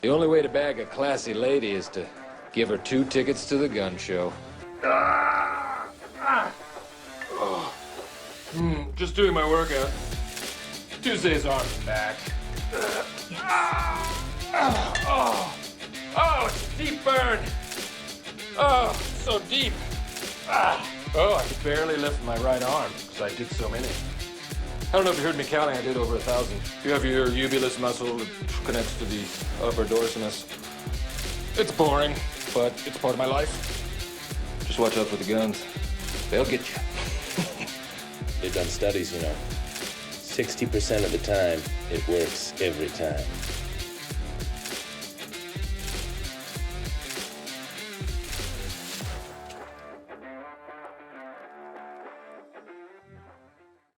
The only way to bag a classy lady is to give her 2 tickets to the gun show. Just doing my workout. Tuesday's arms and back. Oh, it's a deep burn. Oh, so deep. Oh, I could barely lift my right arm because I did so many. I don't know if you heard me counting, I did over 1,000. You have your ubulus muscle that connects to the upper dorsimus. It's boring, but it's part of my life. Just watch out for the guns. They'll get you. They've done studies, 60% of the time, it works every time.